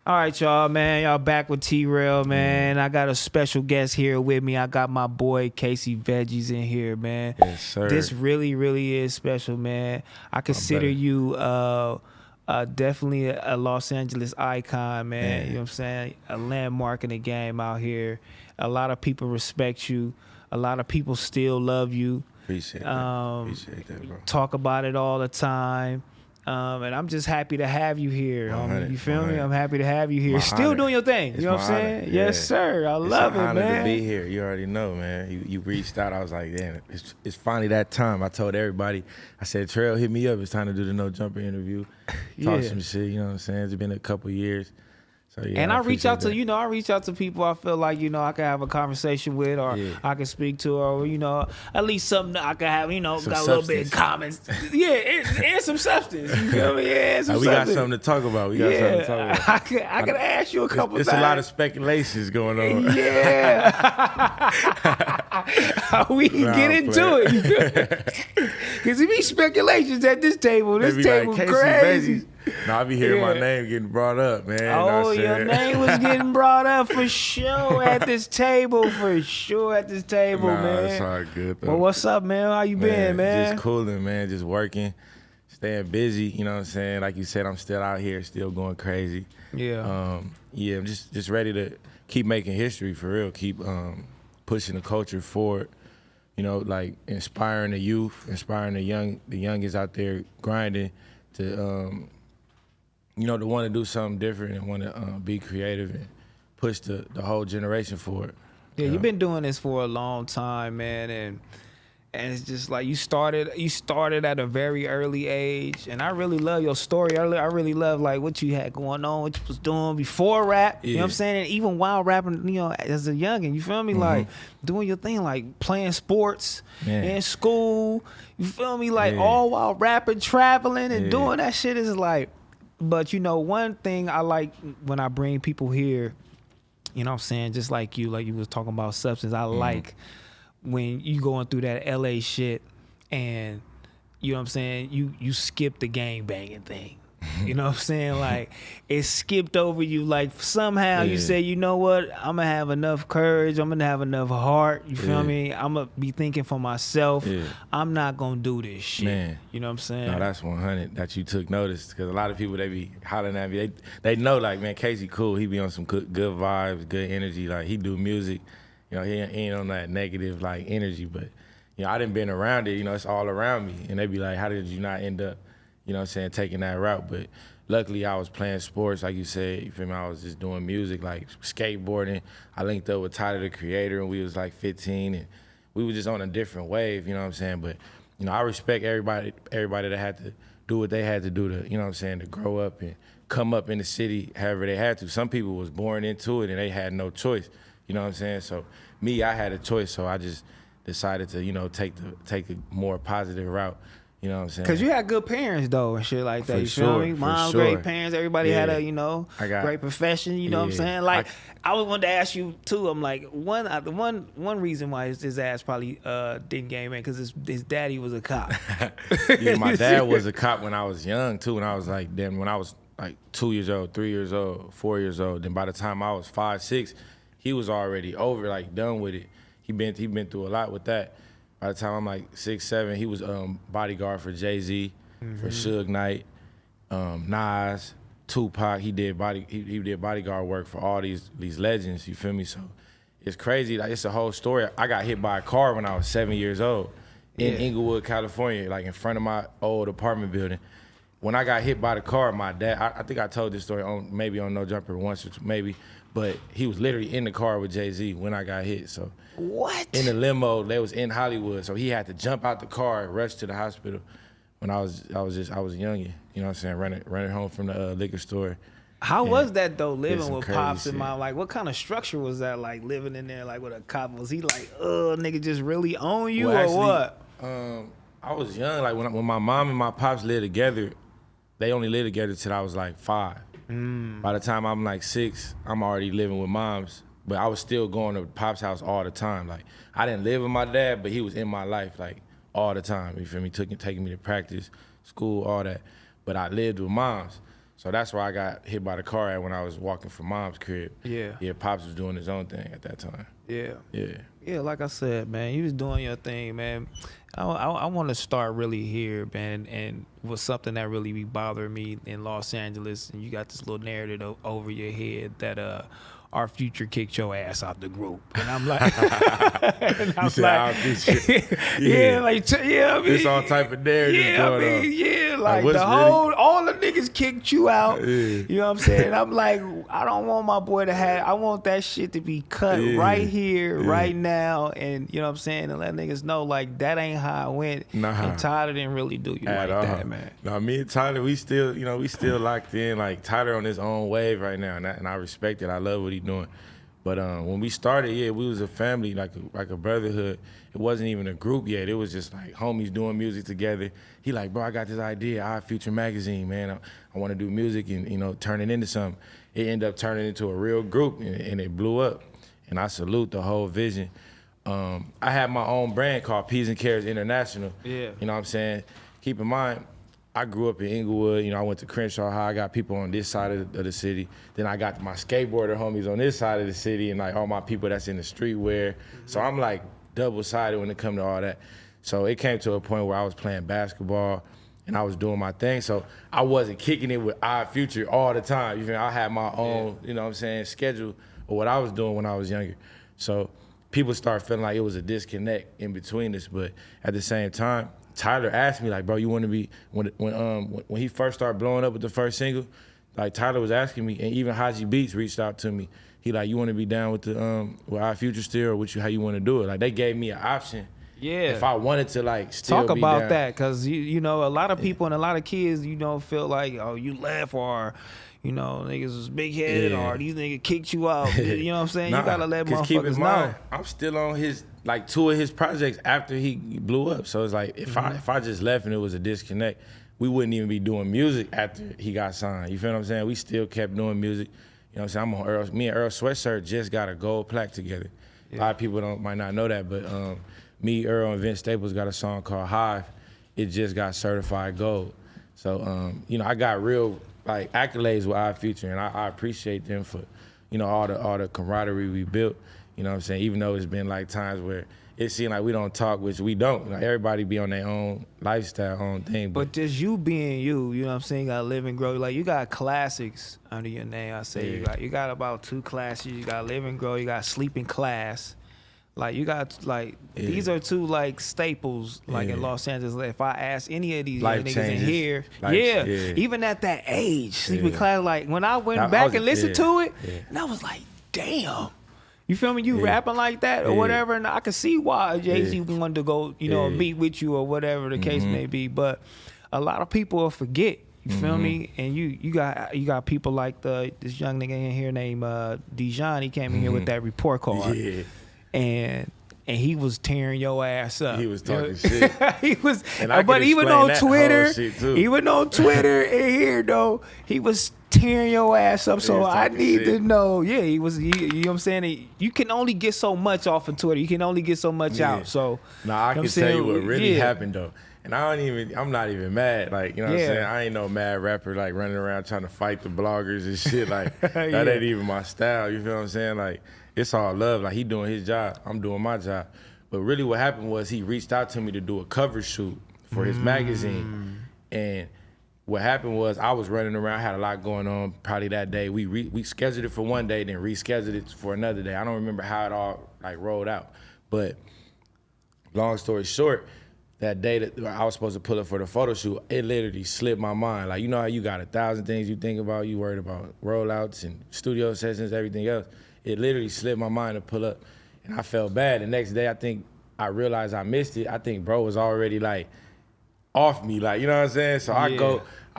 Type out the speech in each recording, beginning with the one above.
All right, y'all, man. Y'all back with T-rell, man. I got a special guest here with me. I got my boy Casey Veggies in here, man. Yes, sir. This really, really is special, man. I consider you definitely a Los Angeles icon, man. You know what I'm saying? A landmark in the game out here. A lot of people respect you. A lot of people still love you. Appreciate that. Appreciate that, bro. Talk about it all the time. And I'm just happy to have you here, homie. You feel me? I'm happy to have you here. Still doing your thing. You know what I'm saying? Yeah. Yes, sir. I love it, man. It's an honor to be here. You already know, man. You reached out. I was like, damn, it's finally that time. I told everybody, I said, Trell, hit me up. It's time to do the No Jumper interview. Talk some shit, you know what I'm saying? It's been a couple years. So, yeah, and I reach out to, I reach out to people I feel like, I can have a conversation with, or I can speak to, or, at least something that I can have, some got a little bit of comments. And some substance. You feel me? Yeah, some we got something to talk about. We got something to talk about. I can ask you a couple times. It's a lot of speculations going on. Yeah. We can get into it. Because it be speculations at this table. This table like, crazy. No, I be hearing my name getting brought up, man. Oh, your name was getting brought up for sure at this table. For sure at this table, man. It's all good, though. Well, what's up, man? How you been, man? Just cooling, man. Just working, staying busy. You know what I'm saying? Like you said, I'm still out here, still going crazy. Yeah. I'm just ready to keep making history, for real. Keep pushing the culture forward. Like inspiring the youth, inspiring the youngest out there grinding to to want to do something different and want to be creative and push the whole generation forward. Yeah, you've been doing this for a long time, man, and it's just like you started at a very early age, and I really love your story. I really love like what you had going on, what you was doing before rap. You know what I'm saying? And even while rapping, as a youngin', you feel me? Like doing your thing, like playing sports in school. You feel me? Like all while rapping, traveling, and doing that shit is like. But one thing I like when I bring people here, you know what I'm saying, just like you was talking about substance, I like when you going through that LA shit and you know what I'm saying, you skip the gang banging thing. You know what I'm saying? Like it skipped over you. Like somehow you say, you know what? I'm gonna have enough courage. I'm gonna have enough heart. You feel me? I'm gonna be thinking for myself. I'm not gonna do this shit. Man. You know what I'm saying? No, that's 100 that you took notice, because a lot of people, they be hollering at me. They know, like, man, Casey cool. He be on some good vibes, good energy. Like he do music. He ain't on that negative like energy. But I done been around it. It's all around me. And they be like, how did you not end up? You know what I'm saying, taking that route. But luckily I was playing sports, like you said, you feel me? I was just doing music, like skateboarding. I linked up with Tyler, the Creator, and we was like 15, and we were just on a different wave, you know what I'm saying? But, I respect everybody that had to do what they had to do to, you know what I'm saying, to grow up and come up in the city however they had to. Some people was born into it and they had no choice, you know what I'm saying? So me, I had a choice, so I just decided to, take a more positive route. You know what I'm saying? Because you had good parents, though, and shit like that. You feel me? Mom, great parents. Everybody had a, great profession. You know what I'm saying? Like, I was wanted to ask you, too. I'm like, one reason why his ass probably didn't game in, because his daddy was a cop. My dad was a cop when I was young, too. And I was like, damn, when I was like 2 years old, 3 years old, 4 years old. Then by the time I was 5, 6, he was already over, like, done with it. He been through a lot with that. By the time I'm like 6, 7, he was bodyguard for Jay-Z, for Suge Knight, Nas, Tupac. He did bodyguard work for all these legends. You feel me? So it's crazy. Like, it's a whole story. I got hit by a car when I was 7 years old in Inglewood, California, like in front of my old apartment building. When I got hit by the car, my dad, I think I told this story maybe on No Jumper once or two, maybe, but he was literally in the car with Jay-Z when I got hit. So what? In the limo, they was in Hollywood, so he had to jump out the car and rush to the hospital. When I was young, you know what I'm saying, running home from the liquor store. How was that though, living with pops shit. and mom? Like, what kind of structure was that, like living in there, like with a cop? Was he like, nigga, just really own you, or what? I was young. Like when my mom and my pops lived together, they only lived together till I was like 5. By the time I'm like 6, I'm already living with moms. But I was still going to Pop's house all the time. Like, I didn't live with my dad, but he was in my life, like, all the time. You feel me? Taking me to practice, school, all that. But I lived with moms. So that's why I got hit by the car when I was walking from mom's crib. Yeah. Yeah, Pops was doing his own thing at that time. Yeah. Yeah. Yeah, like I said, man, you was doing your thing, man. I want to start really here, man, and was something that really be bothering me in Los Angeles, and you got this little narrative over your head that our future kicked your ass out the group, and I'm like, and I'm You said like, our future. yeah, like, yeah, I mean, It's all type of narrative yeah, going I on. mean, yeah, like what's the whole, all the niggas kicked you out. Yeah. You know what I'm saying? I'm like, I don't want my boy to have, I want that shit to be cut right here, right now, and you know what I'm saying, and let niggas know like that ain't how it went. Nah. And Tyler didn't really do you At like all. that, man. No, me and Tyler, we still locked in. Like Tyler on his own wave right now, and I respect it. I love what he's doing. But when we started, yeah, we was a family, like a brotherhood. It wasn't even a group yet. It was just like homies doing music together. He like, bro, I got this idea, Our Future magazine, man. I want to do music and turn it into something. It ended up turning into a real group, and it blew up. And I salute the whole vision. I had my own brand called Peas and Carrots International. Yeah. You know what I'm saying? Keep in mind, I grew up in Inglewood. I went to Crenshaw High. I got people on this side of the city. Then I got my skateboarder homies on this side of the city, and like all my people that's in the streetwear. So I'm like double-sided when it comes to all that. So it came to a point where I was playing basketball and I was doing my thing. So I wasn't kicking it with Our Future all the time. You feel me? I had my own, you know what I'm saying, schedule of what I was doing when I was younger. So people started feeling like it was a disconnect in between us. But at the same time, Tyler asked me, like, bro, you want to be, when he first started blowing up with the first single, like Tyler was asking me, and even Haji Beats reached out to me. He like, you want to be down with the with Our Future still, or how you want to do it? Like they gave me an option. Yeah. If I wanted to like still Talk be about down. that, because you know a lot of people and a lot of kids feel like, oh, you left, or niggas was big headed, or these niggas kicked you out. You know what I'm saying? You gotta let 'cause keep in motherfuckers mind, know. I'm still on his like 2 of his projects after he blew up. So it's like if I just left and it was a disconnect, we wouldn't even be doing music after he got signed. You feel what I'm saying? We still kept doing music. You know what I'm saying? I'm on Earl. Me and Earl Sweatshirt just got a gold plaque together. A lot of people might not know that, but me, Earl, and Vince Staples got a song called Hive. It just got certified gold. So I got real like accolades with Our Future, and I appreciate them for all the camaraderie we built. You know what I'm saying? Even though it's been like times where it seemed like we don't talk, which we don't. Everybody be on their own lifestyle, own thing. But just you being you know what I'm saying, you gotta live and grow. Like you got classics under your name. I say you got about 2 classics. You got Live and Grow, you got Sleep in Class. Like you got these are 2 like staples in Los Angeles. If I ask any of these young niggas in here, even at that age, Sleep in Class, like when I went back and listened to it, and I was like, damn. You feel me? You rapping like that or whatever, and I can see why Jay-Z wanted to go, meet with you or whatever the case may be. But a lot of people will forget. You feel me? And you got people like this young nigga in here named Dijon. He came in here with that report card, and he was tearing your ass up. He was talking shit. He was, and but even on Twitter, and here though, he was tearing your ass up. So I need to know. Yeah, you know what I'm saying? You can only get so much off of Twitter. You can only get so much out. So I can tell you what really happened though. And I'm not even mad. Like, you know what I'm saying? I ain't no mad rapper like running around trying to fight the bloggers and shit. Like that ain't even my style. You feel what I'm saying? Like it's all love. Like he doing his job. I'm doing my job. But really what happened was he reached out to me to do a cover shoot for his magazine. And what happened was I was running around, had a lot going on probably that day. We scheduled it for one day, then rescheduled it for another day. I don't remember how it all like rolled out. But long story short, that day that I was supposed to pull up for the photo shoot, it literally slipped my mind. Like, you know how you got 1,000 things you think about, you worried about rollouts and studio sessions, everything else. It literally slipped my mind to pull up. And I felt bad. The next day, I think I realized I missed it. I think bro was already like off me, like, you know what I'm saying? So I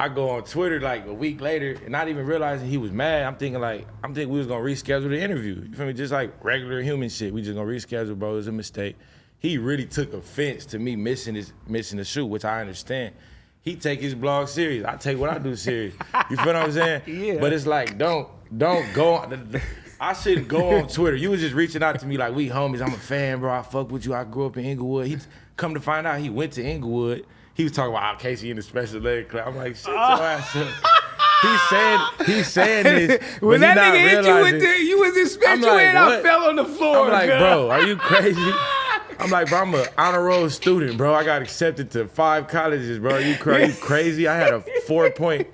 go on Twitter like a week later and not even realizing he was mad. I'm thinking we was gonna reschedule the interview. You feel me? Just like regular human shit. We just gonna reschedule, bro. It was a mistake. He really took offense to me missing the shoot, which I understand. He take his blog serious. I take what I do serious. You feel what I'm saying? Yeah. But it's like, don't go. I shouldn't go on Twitter. You was just reaching out to me like, we homies. I'm a fan, bro. I fuck with you. I grew up in Inglewood. He come to find out he went to Inglewood. He was talking about Casey in the special ed class. I'm like, shut your ass up. He's saying this. When but that he not nigga hit you with realizing- the, you was expecting I'm like, and I what? fell on the floor. I'm like, girl. bro, are you crazy? I'm like, bro, I'm an honor roll student, bro. I got accepted to 5 colleges, bro. Are you crazy? I had a 4.0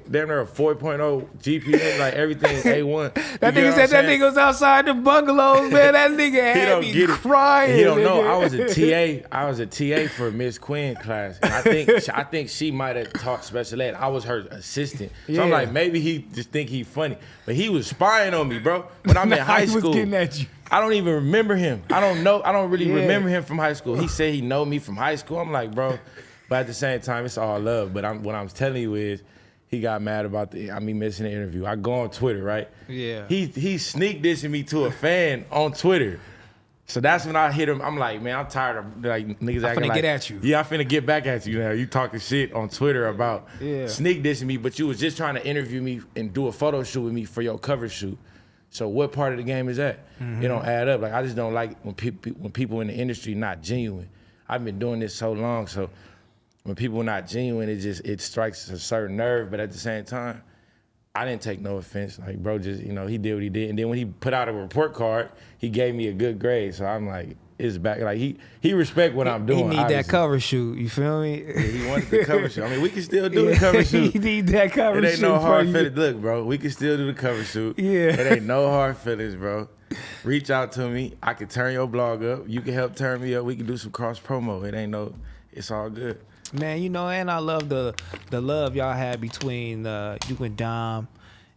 GPA, like everything A1. That nigga said that nigga was outside the bungalows, man. That nigga had me crying. He don't know. nigga. I was a TA for Miss Quinn class. And I think she might have taught special ed. I was her assistant. So I'm Yeah. like, maybe he just think he funny. But he was spying on me, bro. When I'm in high He was school. getting at you. I don't even remember him. I don't really Yeah. remember him from high school. He said he know me from high school. I'm like, bro. But at the same time, it's all love. But what I'm telling you is, he got mad about me missing the interview. I go on Twitter, right? Yeah. He sneak dissing me to a fan on Twitter. So that's when I hit him. I'm like, man, I'm tired of like niggas acting finna like. get at you. Yeah, I'm finna get back at you now. You talking shit on Twitter about sneak dissing me, but you was just trying to interview me and do a photo shoot with me for your cover shoot. So what part of the game is that? It don't add up. Like I just don't like when people in the industry not genuine. I've been doing this so long, so when people are not genuine, it strikes a certain nerve. But at the same time, I didn't take no offense. Like bro, just he did what he did, and then when he put out a report card, he gave me a good grade. So I'm like, it's back. Like he respect what I'm doing. He need obviously. that cover shoot. You feel me? Yeah, he wanted the cover shoot. I mean, we can still do the cover shoot. He need that cover It shoot. ain't no for hard you. feelings. Look, bro, we can still do the cover shoot. Yeah. It ain't no hard feelings, bro. Reach out to me. I can turn your blog up. You can help turn me up. We can do some cross promo. It's all good. Man, and I love the love y'all had between you and Dom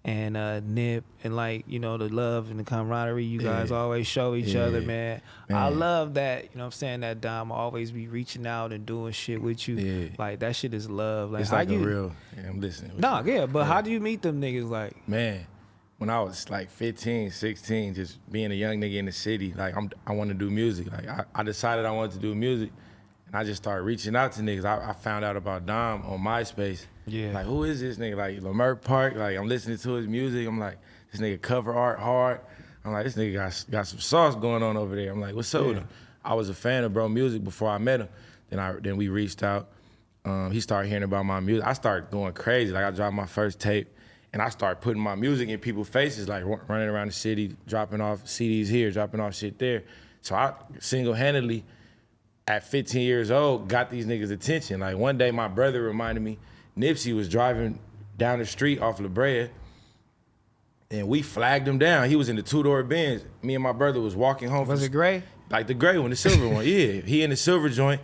and Nip, and the love and the camaraderie you guys always show each other, man. I love that, what I'm saying, that Dom will always be reaching out and doing shit with you. Yeah. Like that shit is love. Like It's how like you, a real. Yeah, I'm listening. but how do you meet them niggas? Like, Man, when I was like 15, 16, just being a young nigga in the city, like I want to do music. Like I decided I wanted to do music, and I just started reaching out to niggas. I found out about Dom on MySpace. Yeah. Like, who is this nigga? Like, Lamert Park. Like, I'm listening to his music. I'm like, this nigga cover art hard. I'm like, this nigga got some sauce going on over there. I'm like, what's up with him? I was a fan of bro music before I met him. Then we reached out. He started hearing about my music. I started going crazy. Like, I dropped my first tape, and I started putting my music in people's faces, like running around the city, dropping off CDs here, dropping off shit there. So I single-handedly, at 15 years old, got these niggas' attention. Like one day my brother reminded me, Nipsey was driving down the street off La Brea, and we flagged him down. He was in the 2-door Benz. Me and my brother was walking home. was it gray? Like the gray one, the silver one, yeah. He in the silver joint.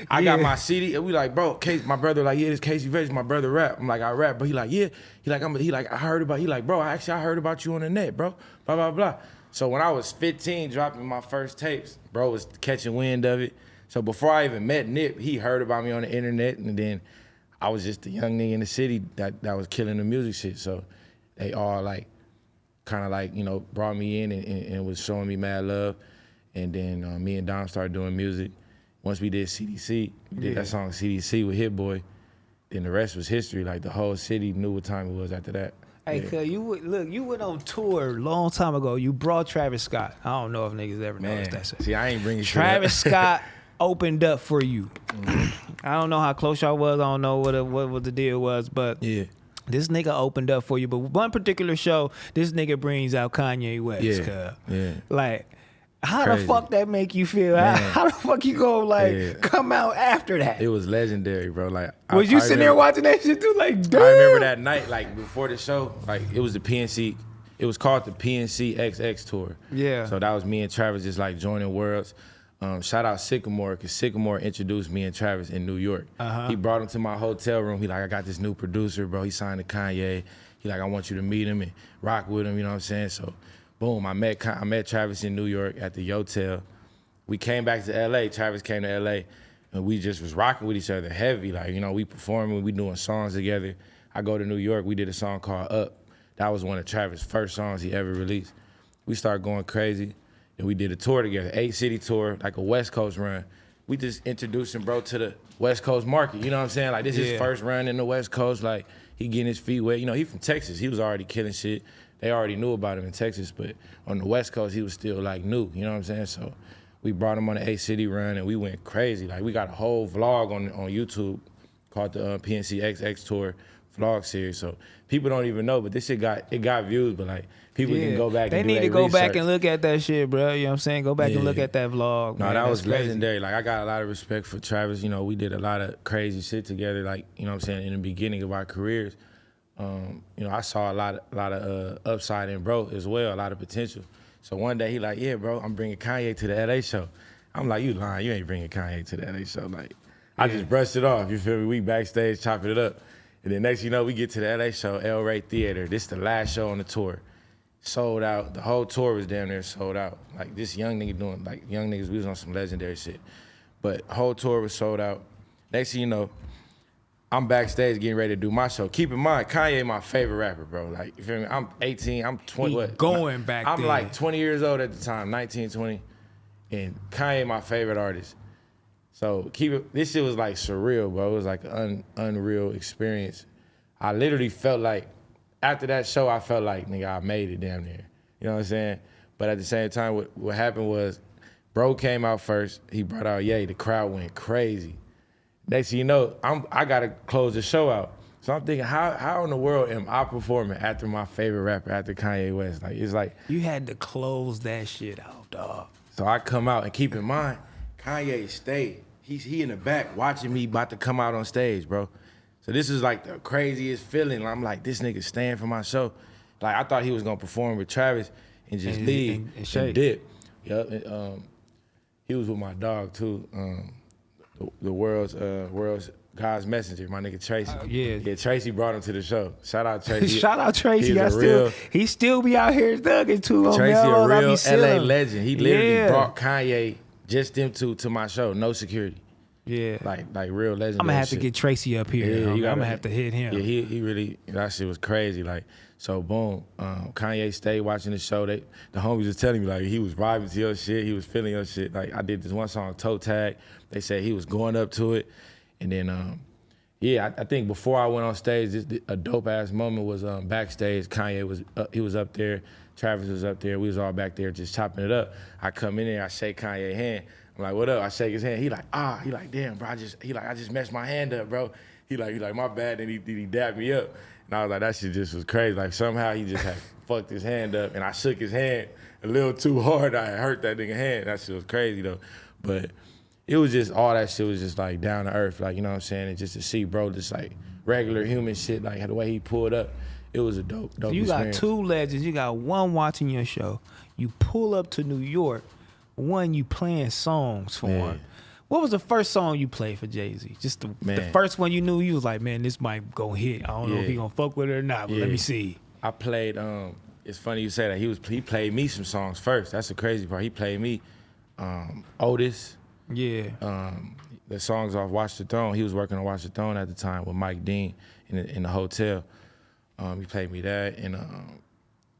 I got my CD, and we like, bro, my brother like, yeah, this Casey Veggies, my brother rap. I'm like, I rap, but he like, yeah. He like, I heard about, he like, bro, I heard about you on the net, bro, blah, blah, blah. So when I was 15, dropping my first tapes, bro was catching wind of it. So before I even met Nip, he heard about me on the internet, and then I was just a young nigga in the city that was killing the music shit. So they all kind of brought me in and was showing me mad love. And then me and Dom started doing music. Once we did CDC, we did that song CDC with Hit Boy, then the rest was history. Like the whole city knew what time it was after that. Hey, cuz you went on tour a long time ago. You brought Travis Scott. I don't know if niggas ever noticed that shit. See, I ain't bringing Travis shit up. Scott opened up for you. I don't know how close y'all was. I don't know what the deal was, but Yeah. this nigga opened up for you. But one particular show, this nigga brings out Kanye West. Yeah. Cuz. Yeah. Like, how Crazy. the fuck that make you feel? How the fuck you go come out after that? It was legendary, bro. Like, Was you sitting there watching that shit too? Like, damn. I remember that night, like before the show, like it was the PNC. It was called the PNC XX tour. Yeah. So that was me and Travis just like joining worlds. Shout out Sycamore, because Sycamore introduced me and Travis in New York. He brought him to my hotel room. He like, I got this new producer, bro. He signed to Kanye. He like, I want you to meet him and rock with him. You know what I'm saying? So, boom, I met Travis in New York at the Yotel. We came back to LA. Travis came to LA, and we just was rocking with each other heavy. Like, we performing, we doing songs together. I go to New York. We did a song called Up. That was one of Travis' first songs he ever released. We started going crazy. And we did a tour together, 8-city tour, like a West Coast run. We just introduced him, bro, to the West Coast market. You know what I'm saying? Like, this is his first run in the West Coast. Like, he getting his feet wet. He from Texas. He was already killing shit. They already knew about him in Texas, but on the West Coast, he was still, like, new. You know what I'm saying? So we brought him on the 8-city run, and we went crazy. Like, we got a whole vlog on YouTube called the PNC XX Tour. vlog series. So people don't even know, but this shit got views. But like people can go back. They and do need to their go research. back and look at that shit, bro. You know what I'm saying? Go back and look at that vlog. No, man. that was That's crazy. legendary. Like I got a lot of respect for Travis. You know, we did a lot of crazy shit together. Like you know what I'm saying, in the beginning of our careers. You know, I saw a lot of upside in bro as well, a lot of potential. So one day he like, yeah, bro, I'm bringing Kanye to the LA show. I'm like, you lying? You ain't bringing Kanye to the LA show. Like, I just brushed it off. You feel me? We backstage chopping it up, and then next you know, we get to the LA show, El Rey Theater. This the last show on the tour. Sold out. The whole tour was damn near sold out. Like this young nigga doing, like young niggas, we was on some legendary shit. But whole tour was sold out. Next thing you know, I'm backstage getting ready to do my show. Keep in mind, Kanye my favorite rapper, bro. Like, you feel me? I'm 18, I'm 20. He going back I'm then. like 20 years old at the time, 19, 20. And Kanye my favorite artist. So this shit was like surreal, bro. It was like an unreal experience. I literally felt like, after that show, I felt like, nigga, I made it damn near. You know what I'm saying? But at the same time, what happened was, bro came out first. He brought out Ye. The crowd went crazy. Next thing you know, I gotta close the show out. So I'm thinking, how in the world am I performing after my favorite rapper, after Kanye West? Like it's like You had to close that shit out, dog. so I come out and keep in mind, Kanye stayed. He in the back watching me about to come out on stage, bro. So this is like the craziest feeling. I'm like, this nigga staying for my show. Like I thought he was gonna perform with Travis and just leave and dip. Yep. He was with my dog too. The world's God's messenger, my nigga Tracy. Yeah, Tracy brought him to the show. Shout out Tracy. Shout out Tracy. He still be out here thugging too. Tracy a real LA legend. He literally brought Kanye, just them two, to my show, no security. Yeah, like real legend. I'm gonna have to get Tracy up here. Yeah, I'm gonna have to hit him. Yeah, he really, that shit was crazy. Like, so boom, Kanye stayed watching the show. The homies was telling me like he was vibing to your shit, he was feeling your shit. Like I did this one song, Toe Tag. They said he was going up to it, and then I think before I went on stage, a dope ass moment was backstage. Kanye was up there, Travis was up there. We was all back there just chopping it up. I come in there, I shake Kanye's hand. I'm like, what up? I shake his hand. He like, damn, bro. I just messed my hand up, bro. He like, my bad. And he dabbed me up. And I was like, that shit just was crazy. Like somehow he just had fucked his hand up, and I shook his hand a little too hard. I hurt that nigga hand. That shit was crazy though. But it was just, all that shit was just like down to earth. Like, you know what I'm saying? And just to see bro just like regular human shit, like the way he pulled up, it was a dope so you experience. Got two legends. You got one watching your show. You pull up to New York. One, you playing songs for him. What was the first song you played for Jay-Z? Just the first one you knew, you was like, man, this might go hit. I don't know if he gonna fuck with it or not, but let me see. I played, it's funny you say that. He played me some songs first. That's the crazy part. He played me Otis. Yeah. The songs off Watch the Throne. He was working on Watch the Throne at the time with Mike Dean in the hotel. He played me that, and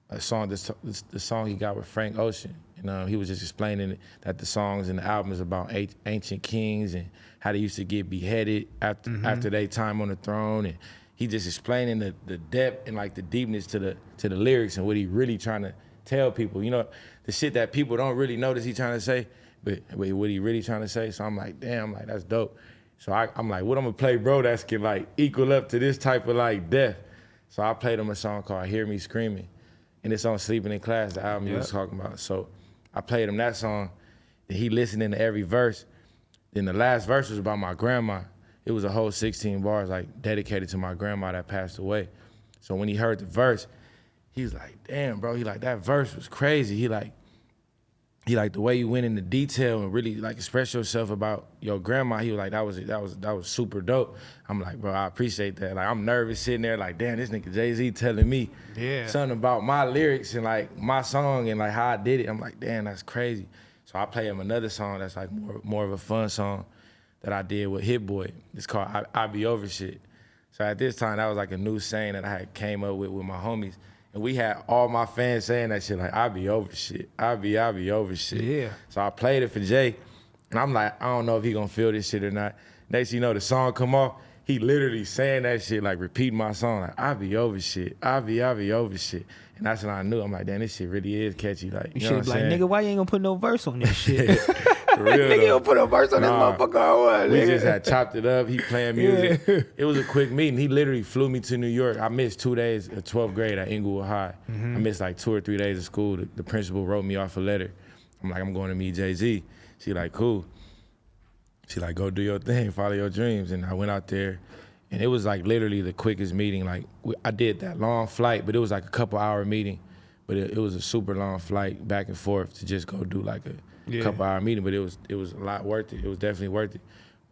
a song, the song he got with Frank Ocean. And he was just explaining that the songs and the album is about ancient kings and how they used to get beheaded after their time on the throne. And he just explaining the depth and like the deepness to the lyrics and what he really trying to tell people. You know, the shit that people don't really notice he trying to say, but what he really trying to say. So I'm like, damn, like that's dope. So I'm like, what I'm gonna play, bro, that's can like equal up to this type of like depth. So I played him a song called Hear Me Screaming. And it's on Sleeping in Class, the album you was talking about. So I played him that song, and he listening to every verse. Then the last verse was about my grandma. It was a whole 16 bars, like dedicated to my grandma that passed away. So when he heard the verse, he was like, damn, bro, he like, that verse was crazy. He like the way you went into detail and really like express yourself about your grandma. He was like, that was super dope. I'm like, bro, I appreciate that. Like I'm nervous sitting there like, damn, this nigga Jay-Z telling me something about my lyrics and like my song and like how I did it. I'm like, damn, that's crazy. So I play him another song that's like more of a fun song that I did with Hit Boy. It's called I Be Over Shit. So at this time, that was like a new saying that I had came up with my homies. And we had all my fans saying that shit, like, I be over shit. I be over shit. Yeah. So I played it for Jay, and I'm like, I don't know if he gonna feel this shit or not. Next thing you know, the song come off, he literally saying that shit, like repeating my song, like, I be over shit. I be over shit. And that's when I knew, I'm like, damn, this shit really is catchy. Like, you should be like, nigga, why you ain't gonna put no verse on this shit? For real, Nigga, though. you put a verse on Nah, this motherfucker or what? We nigga? just had chopped it up. He playing music. Yeah. It was a quick meeting. He literally flew me to New York. I missed 2 days of 12th grade at Inglewood High. I missed like 2 or 3 days of school. The principal wrote me off a letter. I'm like, I'm going to meet Jay-Z. She like, cool. She like, go do your thing, follow your dreams. And I went out there, and it was like literally the quickest meeting. Like, I did that long flight, but it was like a couple-hour meeting. But it was a super long flight back and forth to just go do like a couple-hour meeting. But it was a lot worth it. It was definitely worth it.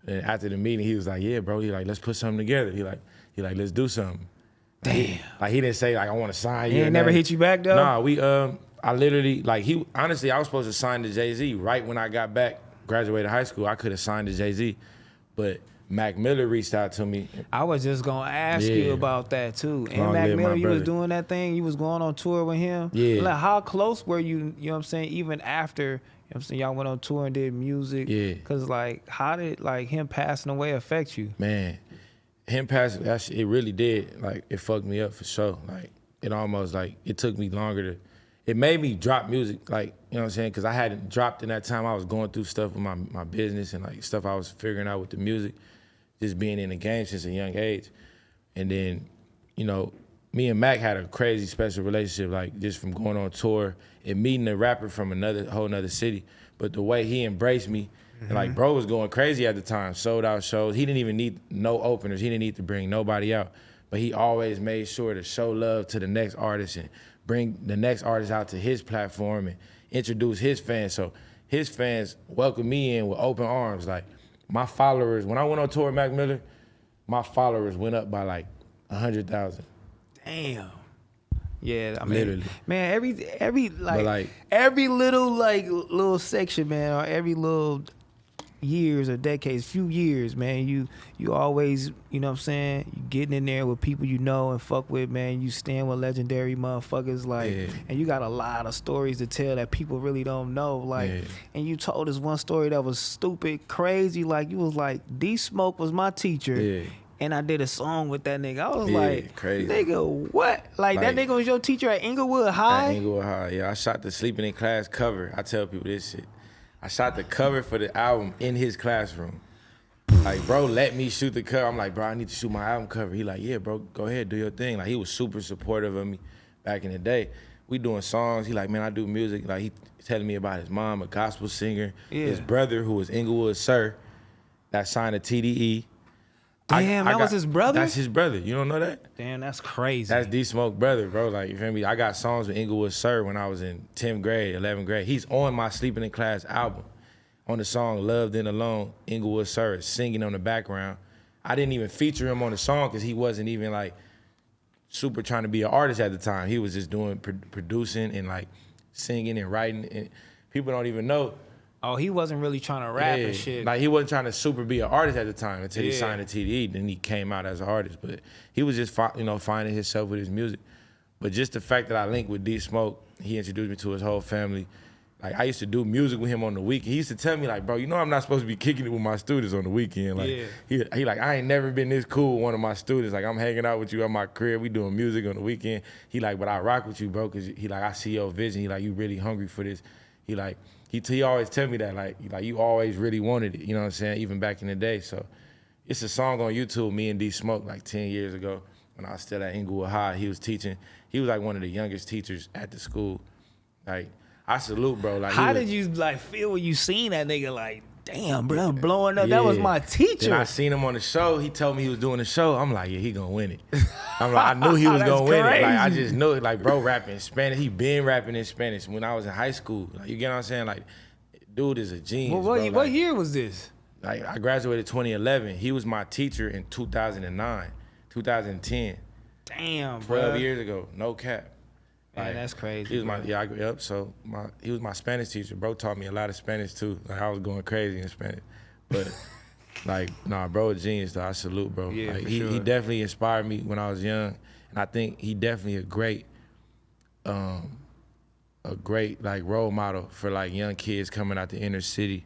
And after the meeting, he was like, yeah, bro. He like, let's put something together. He like, let's do something. Damn. He didn't say like, I want to sign you. He ain't never hit you back though? Nah, I literally, like honestly, I was supposed to sign to Jay-Z right when I got back, graduated high school. I could have signed to Jay-Z, but Mac Miller reached out to me. I was just gonna ask you about that too. And Long Mac live my Miller, you was brother. doing that thing. You was going on tour with him. Yeah. Like, how close were you? You know what I'm saying? Even after, you know what I'm saying, y'all went on tour and did music. Yeah. Cause like, how did like him passing away affect you? Man, him passing, it really did. Like, it fucked me up for sure. Like, it almost like, it took me longer it made me drop music, like, you know what I'm saying? Cause I hadn't dropped in that time. I was going through stuff with my business and like stuff I was figuring out with the music, just being in the game since a young age. And then, you know, me and Mac had a crazy special relationship, like just from going on tour and meeting a rapper from whole nother city. But the way he embraced me, and like bro was going crazy at the time, sold out shows. He didn't even need no openers. He didn't need to bring nobody out. But he always made sure to show love to the next artist and bring the next artist out to his platform and introduce his fans. So his fans welcomed me in with open arms. Like, my followers, when I went on tour with Mac Miller, my followers went up by like 100,000. Damn. Yeah, I mean, Literally. man, like- every little section, man, or every little years or decades, few years, man, you always, you know what I'm saying, you getting in there with people you know and fuck with, man. You stand with legendary motherfuckers, like, and you got a lot of stories to tell that people really don't know, like, and you told us one story that was stupid, crazy, like, you was like, D-Smoke was my teacher, and I did a song with that nigga. I was like, crazy. Nigga, what? Like, that nigga was your teacher at Inglewood High? At Inglewood High, yeah. I shot the Sleeping in Class cover. I tell people this shit. I shot the cover for the album in his classroom. Like, bro, let me shoot the cover. I'm like, bro, I need to shoot my album cover. He like, yeah, bro, go ahead, do your thing. Like, he was super supportive of me back in the day. We doing songs. He like, man, I do music. Like, he telling me about his mom, a gospel singer. His brother, who was Inglewood Sir, that signed a TDE. Damn, that was his brother? That's his brother. You don't know that? Damn, that's crazy. That's D-Smoke brother, bro. Like, you feel me? I got songs with Inglewood Sir when I was in 10th grade, 11th grade. He's on my Sleeping in Class album. On the song Loved and Alone, Inglewood Sir is singing on the background. I didn't even feature him on the song because he wasn't even like super trying to be an artist at the time. He was just doing producing and like singing and writing. And people don't even know. Oh, he wasn't really trying to rap and shit. Like, he wasn't trying to super be an artist at the time until he signed a TDE. Then he came out as an artist. But he was just, finding himself with his music. But just the fact that I linked with D-Smoke, he introduced me to his whole family. Like, I used to do music with him on the weekend. He used to tell me, like, bro, you know I'm not supposed to be kicking it with my students on the weekend. Like, he like, I ain't never been this cool with one of my students. Like, I'm hanging out with you at my crib. We doing music on the weekend. He like, but I rock with you, bro, because he like, I see your vision. He like, you really hungry for this. He like, he always tell me that, like you always really wanted it. You know what I'm saying? Even back in the day. So it's a song on YouTube, me and D-Smoke, like 10 years ago when I was still at Inglewood High. He was teaching. He was like one of the youngest teachers at the school. Like, I salute, bro. Like, how did you like feel when you seen that nigga? Like, damn, bro, blowing up. That was my teacher. Then I seen him on the show. He told me he was doing the show. I'm like, yeah, he gonna win it. I'm like, I knew he was gonna win it. Like, I just knew it. Like, bro, rapping in Spanish. He been rapping in Spanish when I was in high school. Like, you get what I'm saying? Like, dude is a genius. Well, bro. what year was this? Like, I graduated 2011. He was my teacher in 2009, 2010. Damn, bro. 12 years ago, no cap. Man, that's crazy. He was he was my Spanish teacher. Bro taught me a lot of Spanish too. Like, I was going crazy in Spanish. But like, nah, bro, a genius though. I salute, bro. Yeah, like, for he sure. definitely inspired me when I was young. And I think he definitely a great like role model for like young kids coming out the inner city.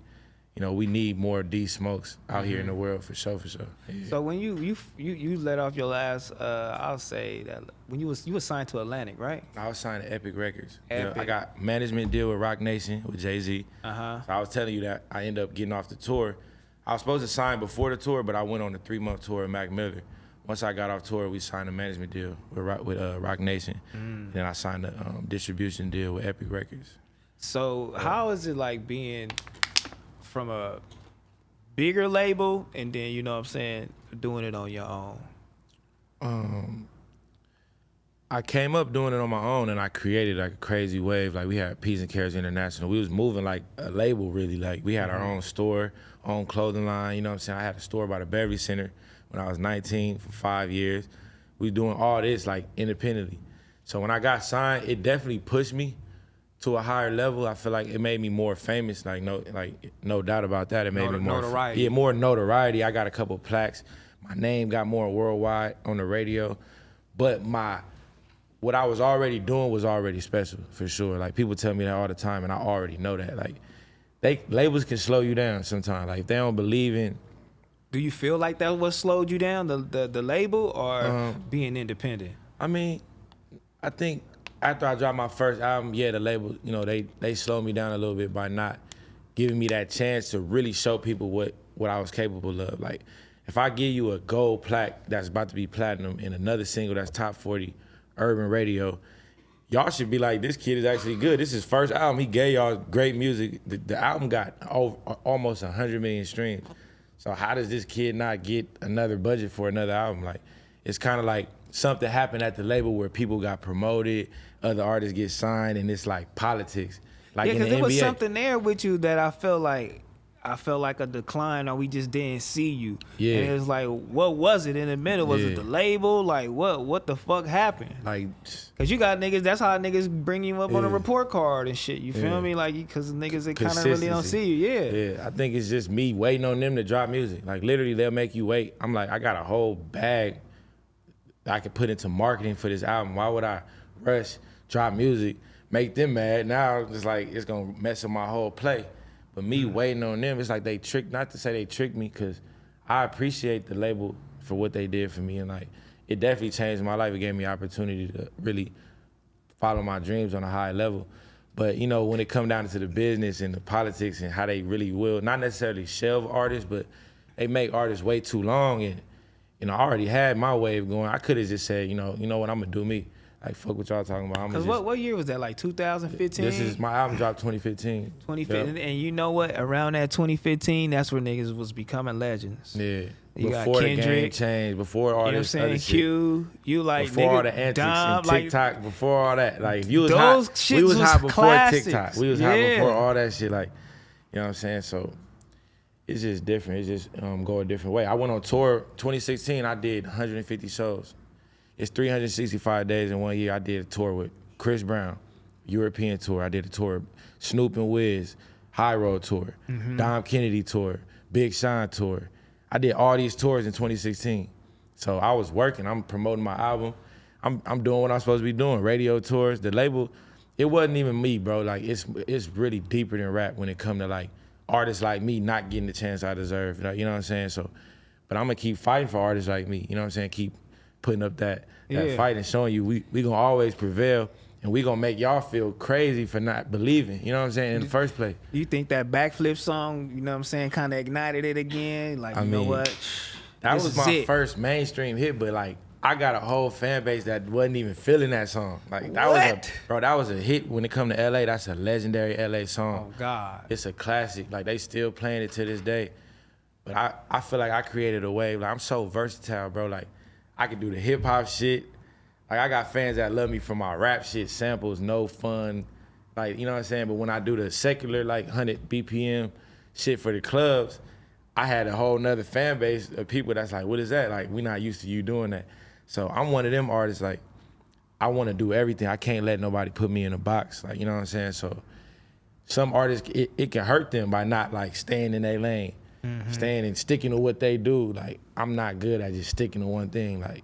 we need more D Smokes out here in the world for sure, for sure. Yeah. So when you let off your last, I'll say that when you was signed to Atlantic, right? I was signed to Epic Records. Epic. I got management deal with Rock Nation with Jay-Z. So I was telling you that I ended up getting off the tour. I was supposed to sign before the tour, but I went on a 3-month tour with Mac Miller. Once I got off tour, we signed a management deal with Rock Nation. Then I signed a distribution deal with Epic Records. So how is it like being from a bigger label and then, you know what I'm saying, doing it on your own? I came up doing it on my own, and I created like a crazy wave. Like we had Peas and Carrots International. We was moving like a label, really. Like we had our own store, own clothing line. You know what I'm saying? I had a store by the Beverly Center when I was 19 for 5 years. We was doing all this like independently. So when I got signed, it definitely pushed me to a higher level. I feel like it made me more famous. No doubt about that. It made me more notoriety. More notoriety. I got a couple plaques. My name got more worldwide on the radio, but what I was already doing was already special, for sure. Like, people tell me that all the time, and I already know that. Like, labels can slow you down sometimes. Like, if they don't believe in... Do you feel like that what slowed you down, the label, or being independent? I mean, I think after I dropped my first album, yeah, the label, they slowed me down a little bit by not giving me that chance to really show people what I was capable of. Like, if I give you a gold plaque that's about to be platinum and another single that's top 40 urban radio, y'all should be like, this kid is actually good. This is his first album. He gave y'all great music. The album got almost 100 million streams. So how does this kid not get another budget for another album? Like, it's kind of like something happened at the label where people got promoted, other artists get signed, and it's like politics. Like, yeah, in the because there was NBA. something there with you that I felt like a decline, or we just didn't see you. Yeah. And it was like, what was it in the middle? Was it the label? Like, what the fuck happened? Like, Cause you got niggas, that's how niggas bring you up on a report card and shit. You feel me? Like, cause niggas that kind of really don't see you. Yeah, I think it's just me waiting on them to drop music. Like, literally, they'll make you wait. I'm like, I got a whole bag that I could put into marketing for this album. Why would I rush, drop music, make them mad? Now it's like, it's gonna mess up my whole play. But me waiting on them, it's like they tricked, not to say they tricked me, because I appreciate the label for what they did for me. And like, it definitely changed my life. It gave me opportunity to really follow my dreams on a high level. But when it come down to the business and the politics and how they really will, not necessarily shelve artists, but they make artists wait too long. And I already had my wave going. I could have just said, you know what, I'm gonna do me. Like, fuck what y'all talking about. Cause what year was that? Like 2015? This is my album dropped 2015. 2015, and you know what? Around that 2015, that's where niggas was becoming legends. Yeah. You before got Kendrick, the game changed, before all this other shit. Q, you like before nigga, all the antics Dom, and TikTok, like, before all that. Like, you was those hot. shits We was hot before classics. TikTok. We was hot before all that shit. Like, you know what I'm saying? So it's just different. It's just go a different way. I went on tour 2016. I did 150 shows. It's 365 days in 1 year. I did a tour with Chris Brown, European tour. I did a tour, Snoop and Wiz, High Road tour, Dom Kennedy tour, Big Sean tour. I did all these tours in 2016. So I was working. I'm promoting my album. I'm doing what I'm supposed to be doing. Radio tours. The label, it wasn't even me, bro. Like, it's really deeper than rap when it come to like artists like me not getting the chance I deserve. You know what I'm saying? So, but I'm gonna keep fighting for artists like me. You know what I'm saying? Keep putting up that fight and showing you we gonna always prevail, and we gonna make y'all feel crazy for not believing, you know what I'm saying, in the first place. You think that Backflip song, you know what I'm saying, kind of ignited it again? Like, you know what? That was my first mainstream hit, but like, I got a whole fan base that wasn't even feeling that song. Like, that was a hit when it come to LA. That's a legendary LA song. Oh God. It's a classic. Like, they still playing it to this day. But I feel like I created a wave. Like, I'm so versatile, bro. Like, I can do the hip hop shit. Like, I got fans that love me for my rap shit, samples, no fun. Like, you know what I'm saying? But when I do the secular, like 100 BPM shit for the clubs, I had a whole nother fan base of people that's like, what is that? Like, we not used to you doing that. So I'm one of them artists, like, I want to do everything. I can't let nobody put me in a box. Like, you know what I'm saying? So some artists, it can hurt them by not like staying in their lane. Staying and sticking to what they do. Like, I'm not good at just sticking to one thing. Like,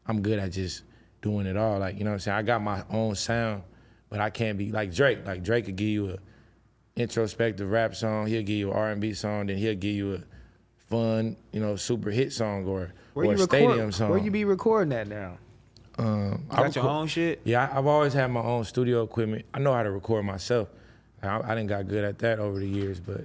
I'm good at just doing it all. Like, you know what I'm saying? I got my own sound, but I can't be like Drake. Like, Drake could give you introspective rap song. He'll give you an R&B song. Then he'll give you a fun, you know, super hit song or a stadium song. Where you be recording that now? You got your own shit? Yeah, I've always had my own studio equipment. I know how to record myself. I didn't got good at that over the years, but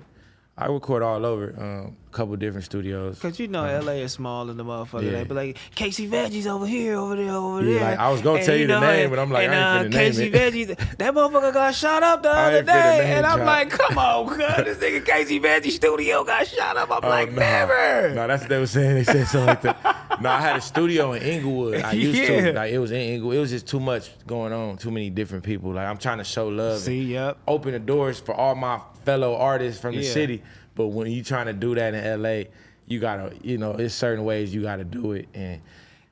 I record all over, a couple different studios. Cause you know LA is small and the motherfucker. Yeah. They be like, Casey Veggies over here, over there, over there. Like, I was gonna tell you the name, but I'm like, I ain't finna name Casey it. Veggies, that motherfucker got shot up the other day, and I'm like, come on, cuz this nigga Casey Veggie studio got shot up. I'm like, never. No, that's what they were saying. They said something like that. No, I had a studio in Inglewood. I used to. Like, it was in Inglewood. It was just too much going on, too many different people. Like, I'm trying to show love. And open the doors for all my fellow artists from the city. But when you trying to do that in LA, you gotta, you know, there's certain ways you gotta do it, and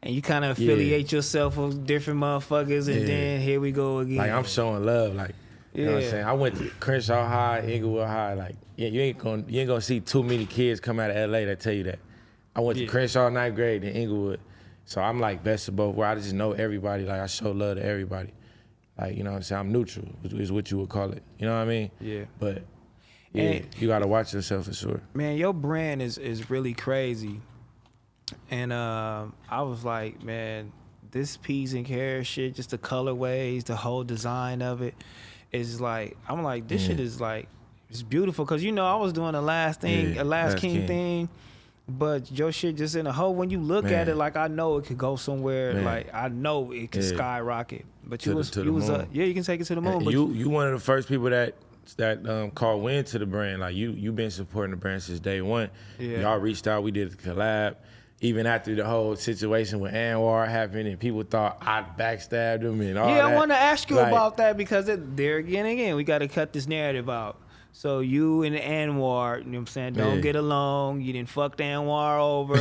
you kind of affiliate yourself with different motherfuckers, and then here we go again. Like, I'm showing love, like, you know what I'm saying? I went to Crenshaw High, Inglewood High, like, you ain't gonna see too many kids come out of LA that tell you that. I went to Crenshaw 9th grade in Inglewood, so I'm like best of both worlds. I just know everybody, like, I show love to everybody. Like, you know what I'm saying? I'm neutral, is what you would call it. You know what I mean? Yeah. But yeah, you gotta watch yourself for sure. Man, your brand is really crazy. And I was like, man, this peas and carrots shit, just the colorways, the whole design of it is like, I'm like, this shit is like, it's beautiful. Cause you know, I was doing the Last King thing, but your shit just in a hole. When you look at it, like, I know it could go somewhere. Like, I know it could skyrocket. But you was you can take it to the moon. But you one of the first people that called wind to the brand. Like, you been supporting the brand since day one. Y'all reached out, we did a collab. Even after the whole situation with Anwar happened and people thought I backstabbed him and all that. Yeah, I want to ask you about that because there again, we got to cut this narrative out. So you and Anwar, you know what I'm saying, don't get along. You didn't fuck the Anwar over.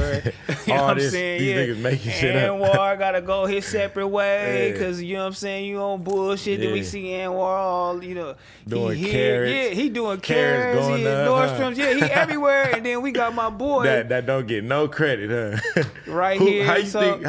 You know what I'm saying? These niggas making shit up. Anwar got to go his separate way because, you know what I'm saying, you on bullshit. Then we see Anwar all, you know. Doing carrots. Yeah, he doing carrots. He Nordstrom's. Yeah, he everywhere. And then we got my boy. That don't get no credit, huh? Right here. How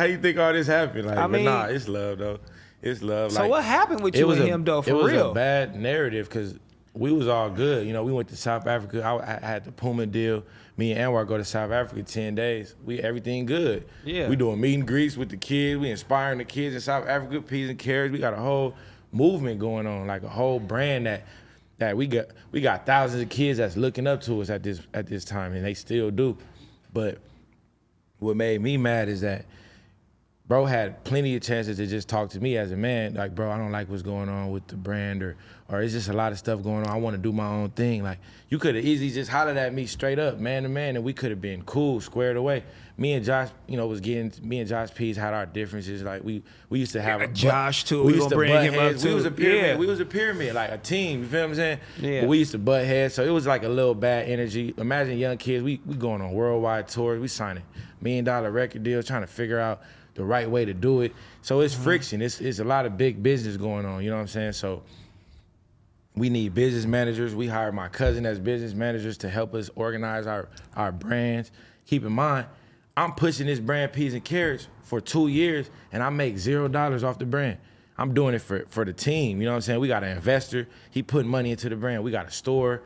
you think all this happened? Like, but nah, it's love, though. It's love. So what happened with you and him, though, for real? It was a bad narrative because we was all good. You know, we went to South Africa. I had the Puma deal. Me and Anwar go to South Africa 10 days. Everything good. Yeah. We doing meet and greets with the kids. We inspiring the kids in South Africa, peas and carrots. We got a whole movement going on, like a whole brand that we got thousands of kids that's looking up to us at this time, and they still do. But what made me mad is that bro had plenty of chances to just talk to me as a man. Like, bro, I don't like what's going on with the brand, or it's just a lot of stuff going on. I want to do my own thing. Like, you could have easily just hollered at me straight up, man to man, and we could have been cool, squared away. Me and Josh, you know, me and Josh Pease had our differences. Like, we used to have Josh too. We used to bring him up too. We was a pyramid. Yeah. We was a pyramid, like a team. You feel what I'm saying? Yeah. But we used to butt heads, so it was like a little bad energy. Imagine young kids. We going on worldwide tours. We signing $1 million record deals, trying to figure out the right way to do it. So it's friction. It's a lot of big business going on. You know what I'm saying? So we need business managers. We hired my cousin as business managers to help us organize our brands. Keep in mind, I'm pushing this brand Peas and Carrots for 2 years, and I make $0 off the brand. I'm doing it for the team. You know what I'm saying? We got an investor. He putting money into the brand. We got a store.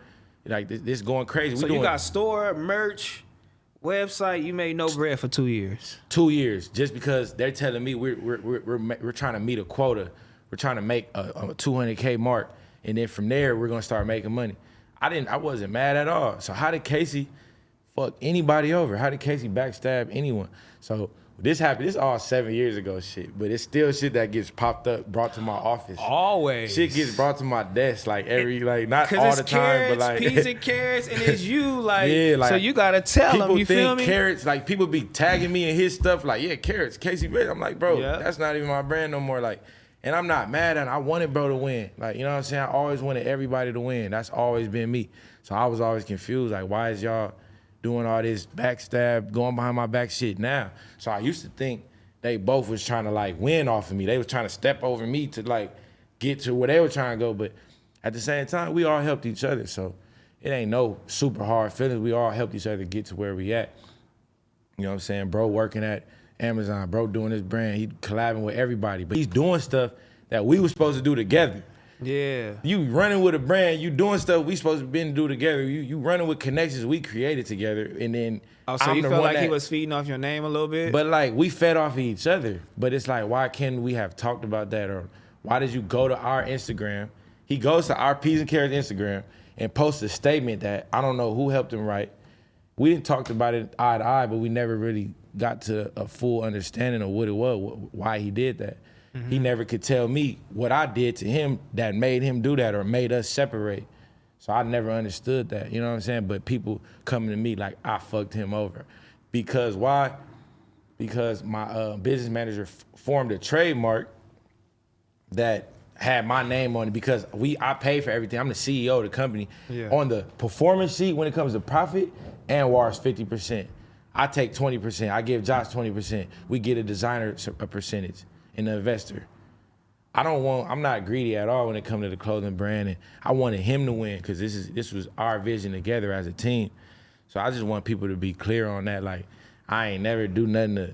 Like, this going crazy. So you got store, merch, website. You made no bread for 2 years. 2 years, just because they're telling me we're trying to meet a quota. We're trying to make a 200K mark, and then from there we're gonna start making money. I wasn't mad at all. So how did Casey fuck anybody over? How did Casey backstab anyone? So this happened. This is all 7 years ago shit, but it's still shit that gets popped up, brought to my office. Always. Shit gets brought to my desk like not all the time, but like peas and carrots, and it's you like so you gotta tell them. You feel me? Carrots, like people be tagging me in his stuff like carrots, Casey Veggies. I'm like, bro, that's not even my brand no more. Like, and I'm not mad at it. I wanted bro to win. Like, you know what I'm saying? I always wanted everybody to win. That's always been me. So I was always confused. Like, why is y'all doing all this backstab, going behind my back shit now? So I used to think they both was trying to like win off of me. They was trying to step over me to like get to where they were trying to go. But at the same time, we all helped each other. So it ain't no super hard feelings. We all helped each other to get to where we at. You know what I'm saying? Bro working at Amazon, bro doing his brand. He collabing with everybody. But he's doing stuff that we were supposed to do together. Yeah. You running with a brand, you doing stuff we supposed to been to do together. You running with connections we created together, and then Oh, so I'm you the felt one like he that- was feeding off your name a little bit? But like we fed off of each other. But it's like, why can't we have talked about that? Or why did you go to our Instagram? He goes to our Peas and Carrots Instagram and posts a statement that I don't know who helped him write. We didn't talk about it eye to eye, but we never really got to a full understanding of what it was, why he did that. He never could tell me what I did to him that made him do that or made us separate. So I never understood that, you know what I'm saying? But people coming to me like I fucked him over. Because why? Because my business manager formed a trademark that had my name on it because I pay for everything. I'm the CEO of the company. Yeah. On the performance sheet, when it comes to profit, Anwar's 50%. I take 20%. I give Josh 20%. We get a designer a percentage and the investor. I'm not greedy at all when it comes to the clothing brand, and I wanted him to win because this was our vision together as a team. So I just want people to be clear on that. Like, I ain't never do nothing to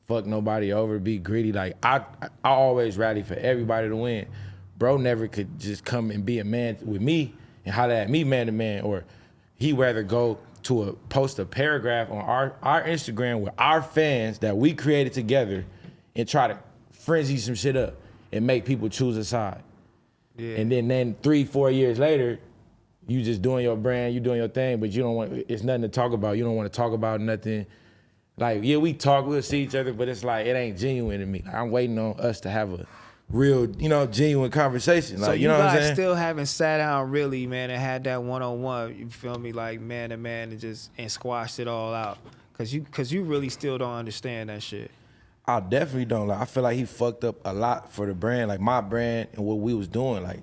fuck nobody over, be greedy. Like, I always rally for everybody to win. Bro never could just come and be a man with me and holler at me man to man, or he rather go to post a paragraph on our Instagram with our fans that we created together and try to frenzy some shit up and make people choose a side. Yeah. And then 3-4 years later, you just doing your brand, you doing your thing, but you don't want, it's nothing to talk about. You don't want to talk about nothing. Like, yeah, we talk, we'll see each other, but it's like, it ain't genuine to me. Like, I'm waiting on us to have a real, genuine conversation. Like, So you know what I'm guys saying? still haven't sat down really, man, and had that one-on-one, you feel me, like man to man and squashed it all out. Cause you really still don't understand that shit. I definitely don't. Like, I feel like he fucked up a lot for the brand, like my brand and what we was doing. Like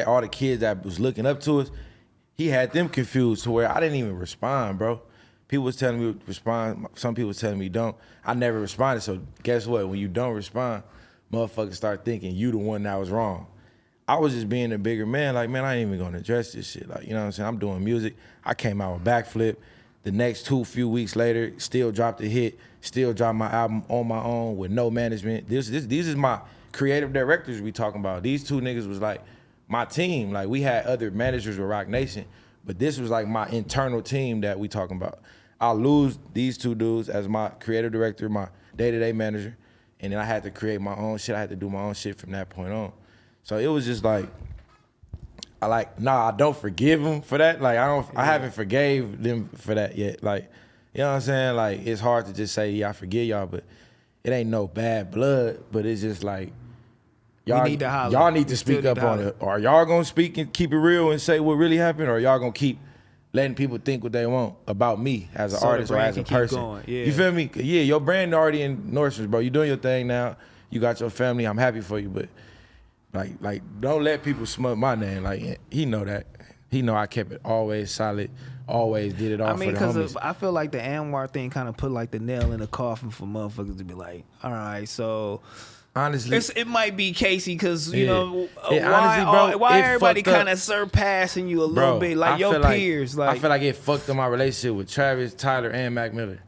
all the kids that was looking up to us, he had them confused to where I didn't even respond, bro. People was telling me to respond. Some people was telling me don't. I never responded. So guess what? When you don't respond, motherfuckers start thinking you the one that was wrong. I was just being a bigger man. Like, man, I ain't even gonna address this shit. Like, you know what I'm saying? I'm doing music. I came out with Backflip. The next few weeks later, still dropped a hit. Still dropped my album on my own with no management. These is my creative directors we talking about. These two niggas was like my team. Like, we had other managers with Rock Nation, but this was like my internal team that we talking about. I lose these two dudes as my creative director, my day-to-day manager, and then I had to create my own shit. I had to do my own shit from that point on. So it was just like, I don't forgive them for that. Like, I haven't forgave them for that yet. Like, you know what I'm saying? Like, it's hard to just say, yeah, I forgive y'all, but it ain't no bad blood, but it's just like, y'all need to holler. y'all need to We still speak need up to on holler. it. Are y'all gonna speak and keep it real and say what really happened, or y'all gonna keep letting people think what they want about me as an So the artist or brand as a can keep person? going, yeah. You feel me? Yeah, your brand already in Nordstrom's, bro. You doing your thing now. You got your family. I'm happy for you, but like don't let people smut my name. Like, he know that. He know I kept it always solid, always did it all I mean, for the homies. because I feel like the Anwar thing kind of put like the nail in the coffin for motherfuckers to be like, all right, so Honestly, it might be Casey because you Yeah. know Yeah, why honestly, bro, why it everybody fucked up. kind of surpassing you a little bro, bit, like I your feel peers, like I feel like it fucked up my relationship with Travis, Tyler, and Mac Miller.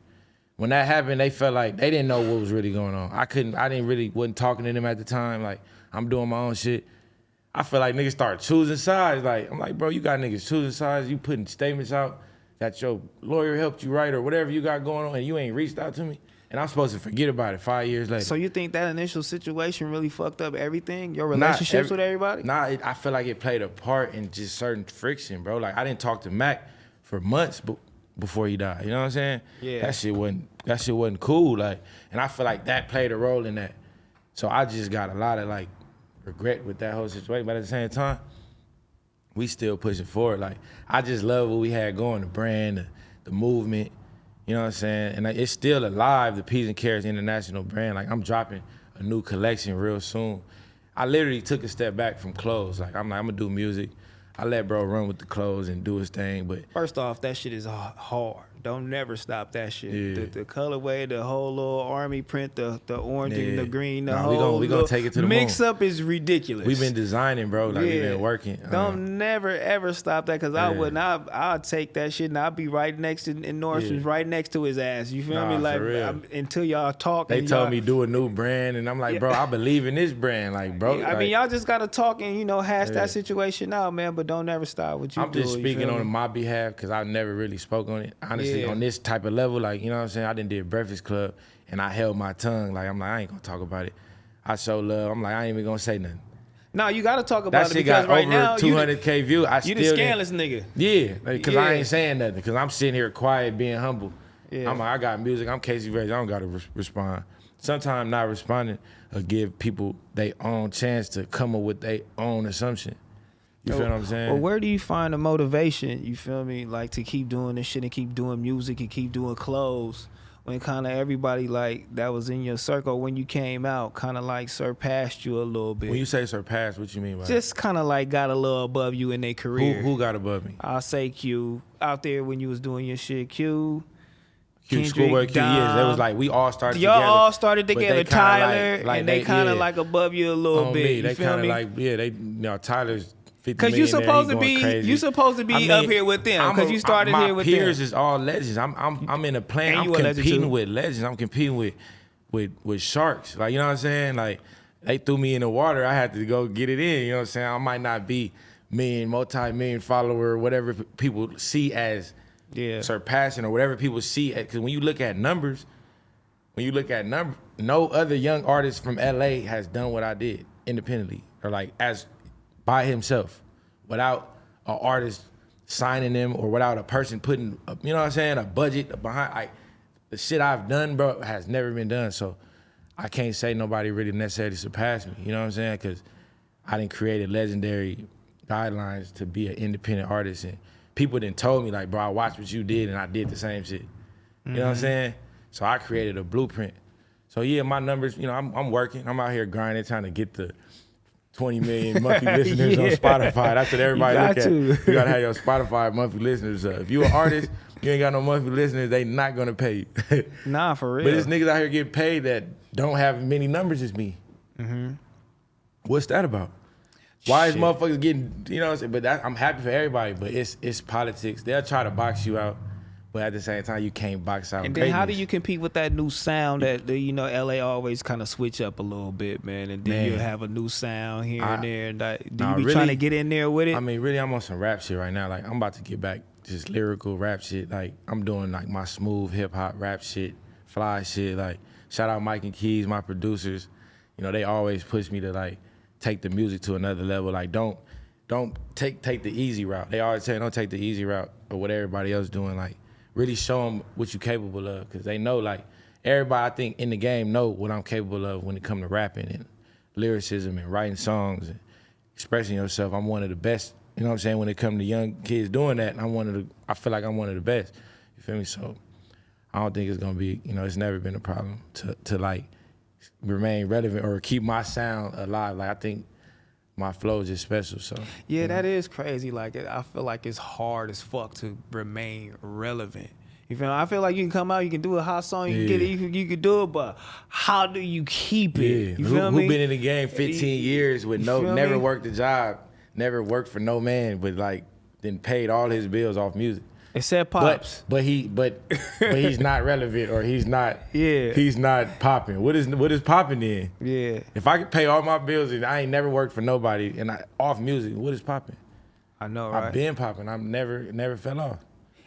When that happened, they felt like they didn't know what was really going on. Wasn't talking to them at the time. Like, I'm doing my own shit. I feel like niggas start choosing sides. Like, I'm like, bro, you got niggas choosing sides. You putting statements out that your lawyer helped you write or whatever you got going on, and you ain't reached out to me. And I'm supposed to forget about it 5 years later. So you think that initial situation really fucked up everything? Your Not relationships with everybody? I feel like it played a part in just certain friction, bro. Like, I didn't talk to Mac for months before he died. You know what I'm saying? Yeah. That shit wasn't cool. Like, and I feel like that played a role in that. So I just got a lot of like regret with that whole situation. But at the same time, we still pushing forward. Like, I just love what we had going, the brand, the movement. You know what I'm saying? And it's still alive, the Peas and Carrots International brand. Like, I'm dropping a new collection real soon. I literally took a step back from clothes. Like, I'm gonna do music. I let bro run with the clothes and do his thing. But First off, that shit is hard. Don't never stop that shit. Yeah. The colorway, the whole little army print, the orange and the green, the Nah, whole we gonna take it to the mix moon. up is ridiculous. We've been designing, bro. Like we've been working. Don't never ever stop that, cause I wouldn't. I'll take that shit and I'll be right next to in Nordstrom's, right next to his ass. You feel me? Like for real. until y'all talk. They told me do a new brand, and I'm like, bro, I believe in this brand, like, bro. I mean, y'all just gotta talk and hash that situation out, man. But don't ever stop what you do. I'm just speaking on my behalf because I've never really spoke on it. Honestly, on this type of level, like, you know what I'm saying? I did Breakfast Club and I held my tongue. Like, I'm like, I ain't gonna talk about it. I show love. I'm like, I ain't even gonna say nothing. No, you gotta talk about That it shit because got right over now 200K views. You the scandalous nigga. Yeah, because I ain't saying nothing. Because I'm sitting here quiet, being humble. Yeah. I'm like, I got music. I'm Casey Veggies. I don't gotta respond. Sometimes not responding will give people their own chance to come up with their own assumption. You feel what I'm saying? Well, where do you find the motivation, you feel me, like to keep doing this shit and keep doing music and keep doing clothes when kind of everybody like that was in your circle when you came out kind of like surpassed you a little bit? When you say surpassed, what you mean by that? Just kind of like got a little above you in their career. Who got above me? I'll say Q. Out there when you was doing your shit, Q. Schoolwork, Q, yes. It was like we all started together. Y'all all started together, Tyler, like and they kind of like above you a little on bit. Me. You they feel kind of me? like, Tyler's 50 Cause you supposed to be, up here with them. Cause you started here with them. My peers is all legends. I'm in a plane. I'm competing with legends. I'm competing with sharks. Like, you know what I'm saying? Like, they threw me in the water. I had to go get it in. You know what I'm saying? I might not be multi-million follower, whatever people see as surpassing or whatever people see. Because when you look at numbers, no other young artist from LA has done what I did independently or like as by himself without an artist signing him or without a person putting, you know what I'm saying, a budget behind. The shit I've done, bro, has never been done. So I can't say nobody really necessarily surpassed me. You know what I'm saying? Because I didn't create legendary guidelines to be an independent artist. And people done told me, like, bro, I watched what you did and I did the same shit. You know what I'm saying? So I created a blueprint. So yeah, my numbers, I'm working. I'm out here grinding, trying to get the 20 million monthly listeners on Spotify. That's what everybody look at. You gotta have your Spotify monthly listeners up. If you an artist, you ain't got no monthly listeners, they not gonna pay you. Nah, for real. But there's niggas out here getting paid that don't have many numbers as me. What's that about? Why is motherfuckers getting, you know what I'm saying? But I'm happy for everybody, but it's politics. They'll try to box you out, but at the same time, you can't box out. And then how do you compete with that new sound that LA always kind of switch up a little bit, man? And then you have a new sound here and there. And do you be trying to get in there with it? I mean, really, I'm on some rap shit right now. Like, I'm about to get back just lyrical rap shit. Like, I'm doing like my smooth hip hop rap shit, fly shit. Like, shout out Mike and Keys, my producers. They always push me to like take the music to another level. Like, don't take the easy route. They always say don't take the easy route or what everybody else doing. Like, really show them what you're capable of, because they know, like, everybody I think in the game know what I'm capable of when it comes to rapping and lyricism and writing songs and expressing yourself. I'm one of the best, you know what I'm saying, when it comes to young kids doing that, and I feel like I'm one of the best, you feel me? So I don't think it's gonna be, it's never been a problem to like remain relevant or keep my sound alive. Like, I think my flow is just special, so. Yeah, that is crazy. Like, I feel like it's hard as fuck to remain relevant. You feel me? I feel like you can come out, you can do a hot song, you can get it, you can do it, but how do you keep it? You feel me? Who been in the game 15 years with never worked a job, never worked for no man, but like then paid all his bills off music. Except Pops. But he's not relevant, or he's not popping. What is popping then? Yeah. If I could pay all my bills and I ain't never worked for nobody and I off music, what is popping? I know, right? I've been popping. I've never fell off.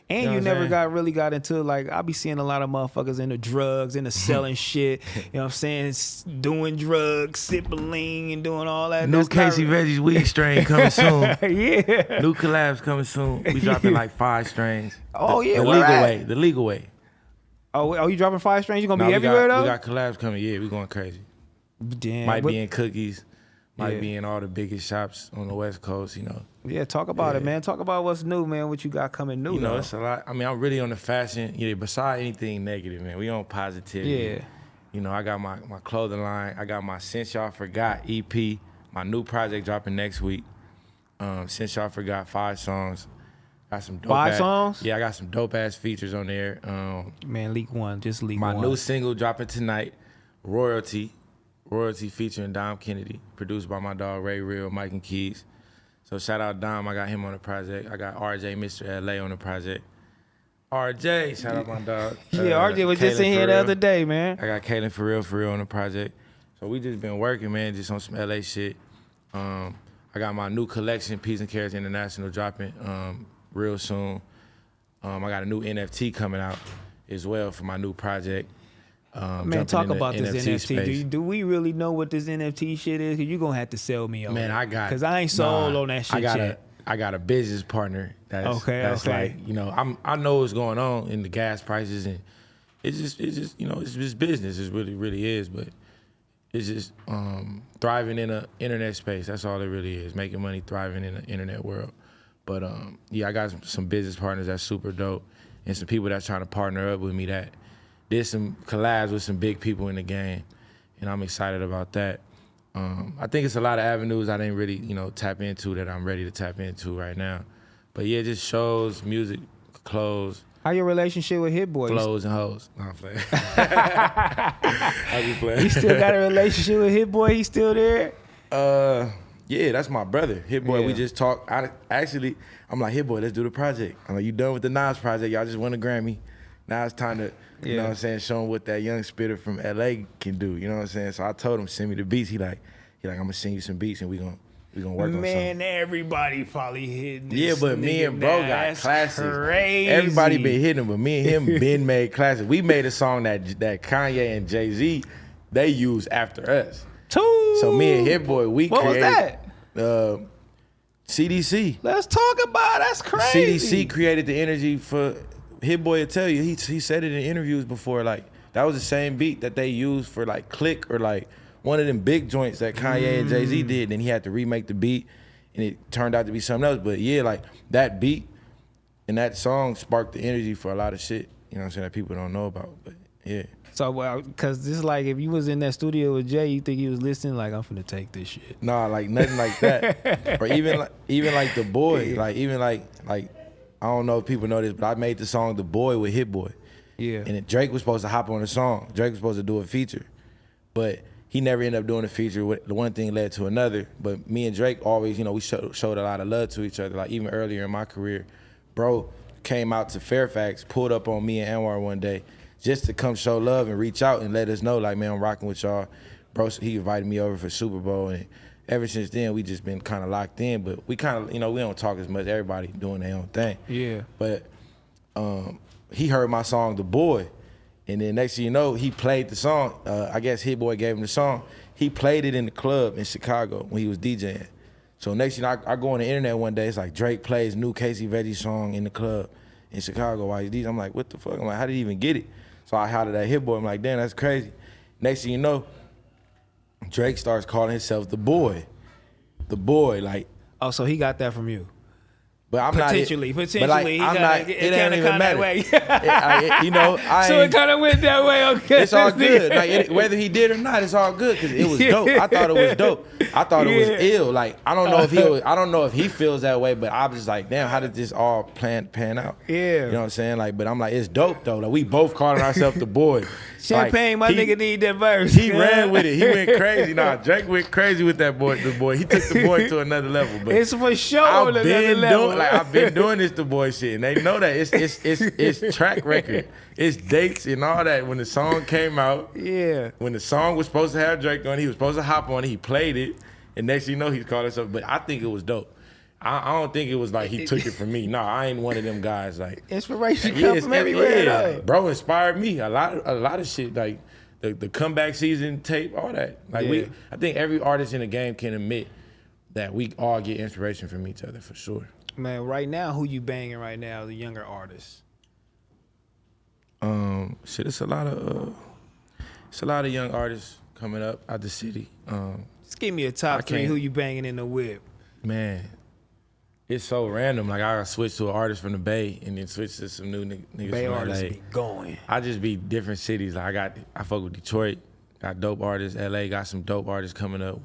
And you never got into, like, I be seeing a lot of motherfuckers into drugs, into selling shit, you know what I'm saying, doing drugs, sipping lean and doing all that. New Casey Veggies weed strain coming soon. Yeah. New collabs coming soon. We dropping like 5 strains. Oh, yeah. The legal way. Oh, you dropping 5 strains? You gonna be everywhere, though? We got collabs coming. Yeah, we going crazy. Damn. Might be in Cookies. Might be in all the biggest shops on the West Coast, Yeah, talk about it, man. Talk about what's new, man, what you got coming new, it's a lot. I mean, I'm really on the fashion, beside anything negative, man. We on positivity. Yeah. I got my clothing line. I got my Since Y'all Forgot EP, my new project dropping next week. Since Y'all Forgot, 5 songs. Got some dope 5 songs? Yeah, I got some dope ass features on there. Man, leak one. Just leak My one. new single dropping tonight, Royalty featuring Dom Kennedy, produced by my dog Ray Real, Mike and Keys. So shout out Dom, I got him on the project. I got RJ, Mr. LA on the project. RJ, shout out my dog. Yeah, RJ was just Kalen in here For the Real. other day, man. I got Kalen for real on the project. So we just been working, man, just on some LA shit. I got my new collection, Peas and Carrots International, dropping real soon. I got a new NFT coming out as well for my new project. Man, talk about this NFT. space. Do we really know what this NFT shit is? Cause you gonna have to sell me on Man, it. I got, Cause I ain't sold on that shit yet. I got a business partner that's Okay. like, you know, I know what's going on in the gas prices, and it's just you know, it's just business. It really is, but it's just thriving in a internet space. That's all it really is, making money, thriving in the internet world. But yeah, I got some business partners that's super dope, and some people that's trying to partner up with me that did some collabs with some big people in the game, and I'm excited about that. I think it's a lot of avenues I didn't really, you know, tap into that I'm ready to tap into right now. But yeah, just shows, music, clothes, How your relationship with Hit Boy? flows, and hoes. No, I'm playing. I be playing. You still got a relationship with Hit Boy? He still there? Yeah, that's my brother. Hit Boy, we Yeah. just talked. I'm like, Hit Boy, let's do the project. I'm like, you done with the Nas project? Y'all just won a Grammy. Now it's time to, you know what I'm saying, show him what that young spitter from LA can do. You know what I'm saying? So I told him, send me the beats. He like, I'm gonna send you some beats and we gonna work on something. Man, everybody probably hitting this. Yeah, but me nigga and bro now. got That's classics. Crazy. Everybody been hitting him, but me and him been made classics. We made a song that Kanye and Jay-Z, they used after us. So me and Hit Boy, we What created. was that? CDC. Let's talk about it. That's crazy. CDC created the energy for Hit Boy to tell you. He said it in interviews before. Like that was the same beat that they used for like Click or like one of them big joints that Kanye and Jay-Z did. Then he had to remake the beat, and it turned out to be something else. But yeah, like that beat and that song sparked the energy for a lot of shit. You know what I'm saying, that people don't know about. But yeah. So, well, because this is like if you was in that studio with Jay, you think he was listening like, I'm finna take this shit. Nah, like nothing like that. Or even like The Boy. Like even like I don't know if people know this, but I made the song The Boy with Hit Boy. Yeah. And then Drake was supposed to hop on the song. Drake was supposed to do a feature. But he never ended up doing a feature. The one thing led to another. But me and Drake always, you know, we showed a lot of love to each other. Like even earlier in my career, bro came out to Fairfax, pulled up on me and Anwar one day just to come show love and reach out and let us know, like, man, I'm rocking with y'all. Bro, he invited me over for Super Bowl, and ever since then, we just been kind of locked in. But we kind of, you know, we don't talk as much. Everybody doing their own thing. Yeah. But he heard my song, The Boy, and then next thing you know, he played the song. I guess Hit Boy gave him the song. He played it in the club in Chicago when he was DJing. So next thing you know, I go on the internet one day, it's like Drake plays new Casey Veggies song in the club in Chicago while he's DJing. I'm like, what the fuck? I'm like, how did he even get it? So I hollered at Hit Boy. I'm like, damn, that's crazy. Next thing you know, Drake starts calling himself The Boy. The Boy, like. Oh, so he got that from you. But I'm potentially, not. But like, he I'm got not. it. It ain't even matter. Way. You know, So it kind of went that way. Okay. It's all good. Like whether he did or not, it's all good because it was dope. I thought it was dope. I thought it was ill. Like I don't know if he feels that way, but I was just like, damn, how did this all pan out? Yeah. You know what I'm saying? Like, but I'm like, it's dope though. Like we both calling ourselves The Boy. Champagne, like, nigga need that verse. He ran with it. He went crazy. Nah, Drake went crazy with that boy. The Boy. He took The Boy to another level. But it's for sure on another level. I've been doing this The Boy shit, and they know that it's track record, it's dates and all that. When the song came out, yeah. When the song was supposed to have Drake on, he was supposed to hop on it. He played it, and next thing you know, he's called himself. But I think it was dope. I don't think it was like he took it from me. No, I ain't one of them guys. Like inspiration come from everywhere. Yeah, bro, inspired me a lot of shit. Like the comeback season tape, all that. Like I think every artist in the game can admit that we all get inspiration from each other for sure. Man, right now, who you banging right now? The younger artists. Shit, it's a lot of young artists coming up out the city. Just give me a top 3. Who you banging in the whip? Man, it's so random. Like I switch to an artist from the Bay and then switch to some new niggas Bay from artists LA. be going. I just be different cities. Like I fuck with Detroit, got dope artists. LA got some dope artists coming up.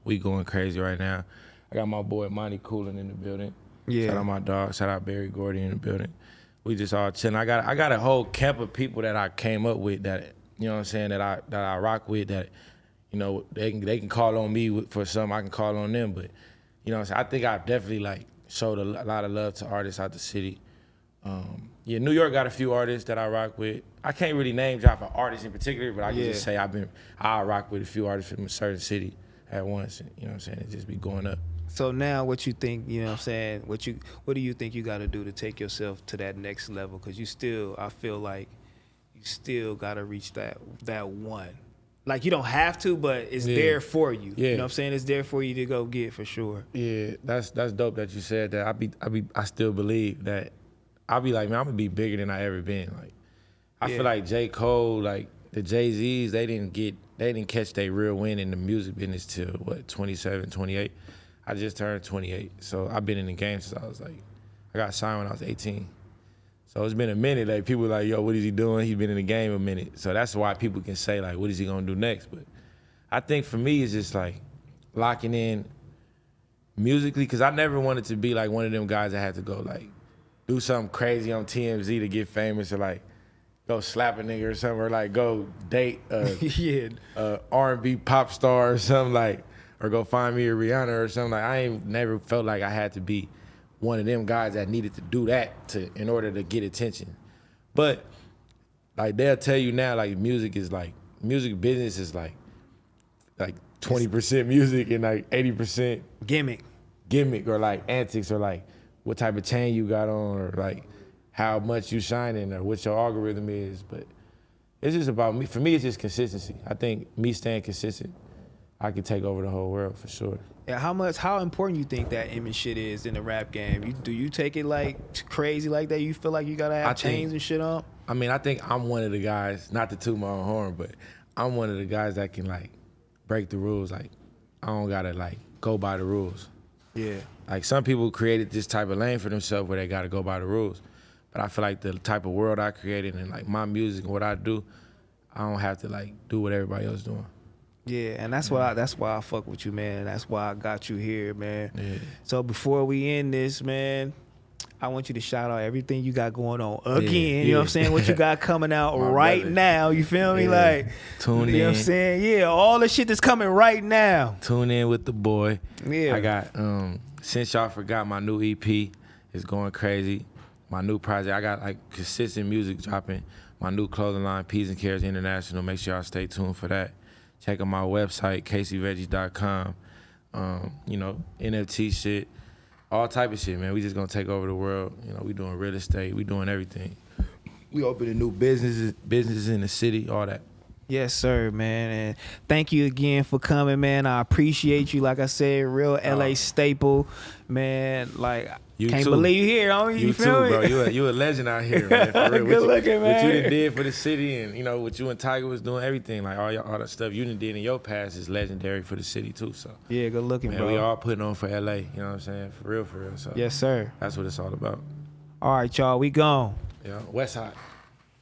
We going crazy right now. I got my boy Monty Coolin in the building. Yeah. Shout out my dog. Shout out Barry Gordy in the building. We just all chilling. I got a whole camp of people that I came up with that, you know what I'm saying, that I rock with, that, you know, they can call on me for something, I can call on them. But, you know what I'm saying, I think I've definitely like showed a lot of love to artists out the city. Yeah, New York got a few artists that I rock with. I can't really name drop an artist in particular, but I can just say I rock with a few artists from a certain city at once. You know what I'm saying? It just be going up. So now what you think, you know what I'm saying, what do you think you got to do to take yourself to that next level? Because I feel like you still got to reach that one. Like, you don't have to, but it's there for you. Yeah. You know what I'm saying? It's there for you to go get, for sure. Yeah, that's dope that you said that. I still believe that. I'll be like, man, I'm gonna be bigger than I ever been. Like, I feel like J. Cole, like the Jay-Z's, they didn't catch their real win in the music business till what, 27, 28. I just turned 28, so I've been in the game since I was like, I got signed when I was 18. So it's been a minute. Like, people like, yo, what is he doing? He's been in the game a minute. So that's why people can say like, what is he gonna do next? But I think for me, it's just like locking in musically, because I never wanted to be like one of them guys that had to go like do something crazy on TMZ to get famous, or like go slap a nigga or something, or like go date a R&B pop star or something, like, or go find me a Rihanna or something. Like, I ain't never felt like I had to be one of them guys that needed to do that in order to get attention. But like, they'll tell you now, like, music business is like 20% music and like 80% gimmick or like antics, or like what type of chain you got on, or like how much you shining, or what your algorithm is. But it's just about me. For me, it's just consistency. I think me staying consistent, I could take over the whole world for sure. Yeah, how important you think that image shit is in the rap game? Do you take it like crazy like that? You feel like you gotta have chains and shit on? I mean, I think I'm one of the guys, not to toot my own horn, but I'm one of the guys that can like break the rules. Like, I don't gotta like go by the rules. Yeah. Like, some people created this type of lane for themselves where they gotta go by the rules. But I feel like the type of world I created and like my music and what I do, I don't have to like do what everybody else doing. Yeah, and that's why I fuck with you, man. That's why I got you here, man. Yeah. So before we end this, man, I want you to shout out everything you got going on again. You know what I'm saying? What you got coming out right now. You feel me? Like, tune in. You know what I'm saying? Yeah, all the shit that's coming right now. Tune in with the boy. Yeah. I got Since Y'all Forgot, my new EP is going crazy. My new project, I got like consistent music dropping. My new clothing line, Peas and Carrots International. Make sure y'all stay tuned for that. Check out my website, CaseyVeggies.com. You know, NFT shit, all type of shit, man. We just gonna take over the world. You know, we doing real estate, we doing everything. We opening new businesses in the city, all that. Yes, sir, man. And thank you again for coming, man. I appreciate you. Like I said, real LA staple, man. Like, you can't too. believe you here, homie. You feel too, me? bro. You a legend out here, man. For real. Good looking, man. What you done did for the city, and you know what you and Tiger was doing, everything, like all that stuff you done did in your past is legendary for the city too. So yeah, good looking, man, bro. we all putting on for LA. You know what I'm saying? For real. So yes, sir. that's what it's all about. All right, y'all. We gone. Yeah, West Side.